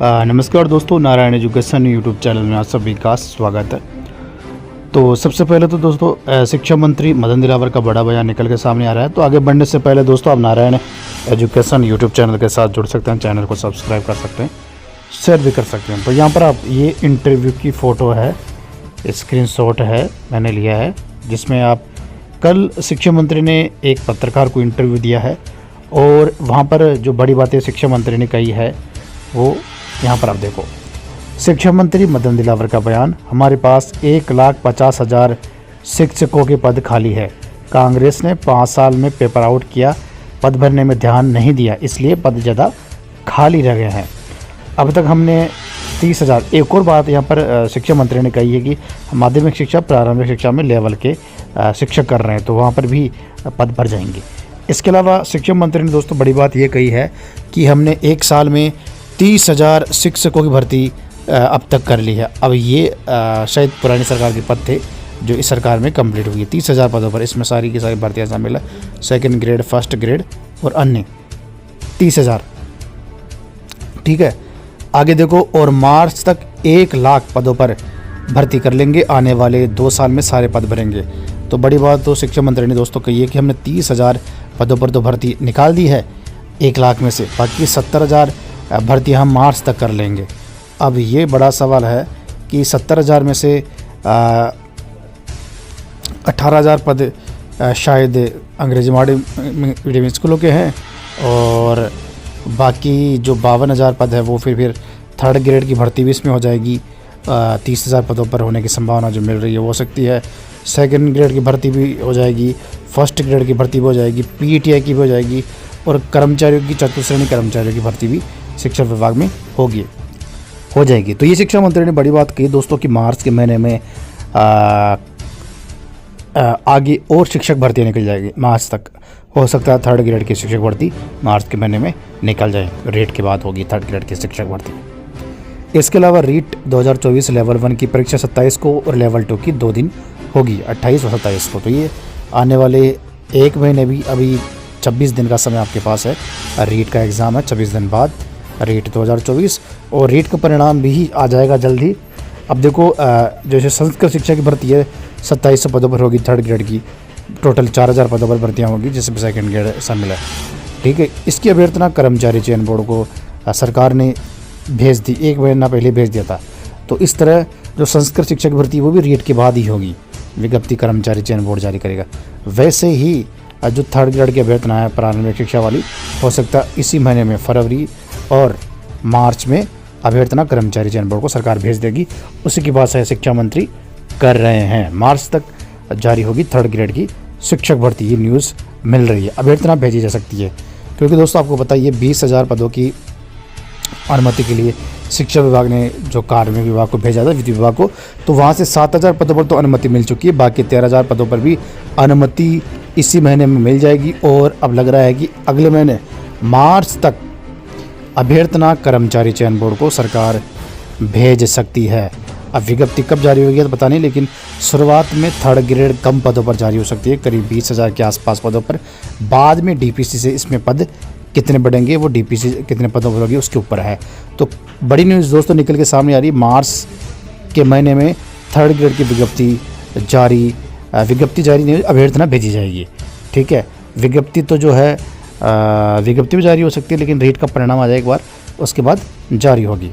नमस्कार दोस्तों, Narayan education YouTube channel में आप सभी का स्वागत है। तो सबसे पहले तो दोस्तों शिक्षा मंत्री मदन दिलावर का बड़ा बयान निकल के सामने आ रहा है। तो आगे बढ़ने से पहले दोस्तों आप नारायण एजुकेशन यूट्यूब चैनल के साथ जुड़ सकते हैं, चैनल को सब्सक्राइब कर सकते हैं, शेयर भी कर सकते हैं। तो यहाँ पर आप ये इंटरव्यू की फ़ोटो है, स्क्रीनशॉट है मैंने लिया है, जिसमें आप कल शिक्षा मंत्री ने एक पत्रकार को इंटरव्यू दिया है और वहाँ पर जो बड़ी बातें शिक्षा मंत्री ने कही है वो यहाँ पर आप देखो। शिक्षा मंत्री मदन दिलावर का बयान, हमारे पास 1,50,000 शिक्षकों के पद खाली है। कांग्रेस ने 5 साल में पेपर आउट किया, पद भरने में ध्यान नहीं दिया, इसलिए पद ज़्यादा खाली रह गए हैं। अब तक हमने 30,000। एक और बात यहाँ पर शिक्षा मंत्री ने कही है कि माध्यमिक शिक्षा प्रारंभिक शिक्षा में लेवल के शिक्षक कर रहे हैं, तो वहाँ पर भी पद भर जाएंगे। इसके अलावा शिक्षा मंत्री ने दोस्तों बड़ी बात ये कही है कि हमने 1 साल में 30,000 शिक्षकों की भर्ती अब तक कर ली है। अब ये शायद पुरानी सरकार के पद थे जो इस सरकार में कंप्लीट हुई है। 30,000 पदों पर इसमें सारी की सारी भर्तियाँ शामिल है, सेकंड ग्रेड, फर्स्ट ग्रेड और अन्य 30,000। ठीक है, आगे देखो। और मार्च तक 1 लाख पदों पर भर्ती कर लेंगे, आने वाले 2 साल में सारे पद भरेंगे। तो बड़ी बात तो शिक्षा मंत्री ने दोस्तों कही है कि हमने 30,000 पदों पर तो भर्ती निकाल दी है 1 लाख में से, बाकी 70,000 भर्ती हम मार्च तक कर लेंगे। अब ये बड़ा सवाल है कि 70,000 में से 18,000 पद शायद अंग्रेजी मीडियम स्कूलों के हैं और बाकी जो 52,000 पद है वो फिर थर्ड ग्रेड की भर्ती भी इसमें हो जाएगी। 30,000 पदों पर होने की संभावना जो मिल रही है वो हो सकती है। सेकंड ग्रेड की भर्ती भी हो जाएगी, फर्स्ट ग्रेड की भर्ती भी हो जाएगी, पीईटी की भी हो जाएगी और कर्मचारियों की चतुश्रेणी कर्मचारियों की भर्ती भी शिक्षा विभाग में हो जाएगी। तो ये शिक्षा मंत्री ने बड़ी बात कही दोस्तों कि मार्च के महीने में आगे और शिक्षक भर्ती निकल जाएगी। मार्च तक हो सकता है थर्ड ग्रेड की शिक्षक भर्ती मार्च के महीने में निकल जाए, रेट के बाद होगी थर्ड ग्रेड की शिक्षक भर्ती। इसके अलावा रीट 2024 लेवल 1 की परीक्षा 27 को और लेवल 2 की 2 दिन होगी, 28 और 27 को। तो ये आने वाले 1 महीने भी, अभी 26 दिन का समय आपके पास है। रीट का एग्ज़ाम है 26 दिन बाद, रीट 2024, और रीट का परिणाम भी आ जाएगा जल्द ही। अब देखो जैसे संस्कृत शिक्षा की भर्ती है 2700 पदों पर होगी थर्ड ग्रेड की, टोटल 4,000 पदों पर भर्तियाँ होगी जिसमें सेकंड ग्रेड शामिल है। ठीक है, इसकी अभ्यर्थना कर्मचारी चयन बोर्ड को सरकार ने भेज दी, 1 महीना पहले भेज दिया था। तो इस तरह जो संस्कृत शिक्षा की भर्ती वो भी रीट के बाद ही होगी, विज्ञप्ति कर्मचारी चयन बोर्ड जारी करेगा। वैसे ही जो थर्ड ग्रेड की अभ्यर्थना है प्रारंभिक शिक्षा वाली, हो सकता है इसी महीने में फरवरी और मार्च में अभ्यर्थना कर्मचारी चयन बोर्ड को सरकार भेज देगी। उसी की बात शिक्षा मंत्री कर रहे हैं। मार्च तक जारी होगी थर्ड ग्रेड की शिक्षक भर्ती, ये न्यूज़ मिल रही है। अभ्यर्थना भेजी जा सकती है क्योंकि दोस्तों आपको पता है ये 20,000 पदों की अनुमति के लिए शिक्षा विभाग ने जो कार्मिक विभाग को भेजा था, विधि विभाग को, तो वहाँ से 7,000 पदों पर तो अनुमति मिल चुकी है, बाकी 13,000 पदों पर भी अनुमति इसी महीने में मिल जाएगी। और अब लग रहा है कि अगले महीने मार्च तक अभ्यर्थना कर्मचारी चयन बोर्ड को सरकार भेज सकती है। अब विज्ञप्ति कब जारी होगी तो पता नहीं, लेकिन शुरुआत में थर्ड ग्रेड कम पदों पर जारी हो सकती है, करीब 20,000 के आसपास पदों पर। बाद में डीपीसी से इसमें पद कितने बढ़ेंगे, वो डीपीसी कितने पदों पर होगी उसके ऊपर है। तो बड़ी न्यूज़ दोस्तों निकल के सामने आ रही है, मार्च के महीने में थर्ड ग्रेड की विज्ञप्ति जारी नहीं, अभ्यर्थना भेजी जाएगी। ठीक है, विज्ञप्ति तो जो है विज्ञप्ति भी जारी हो सकती है, लेकिन रीट का परिणाम आ जाए एक बार, उसके बाद जारी होगी।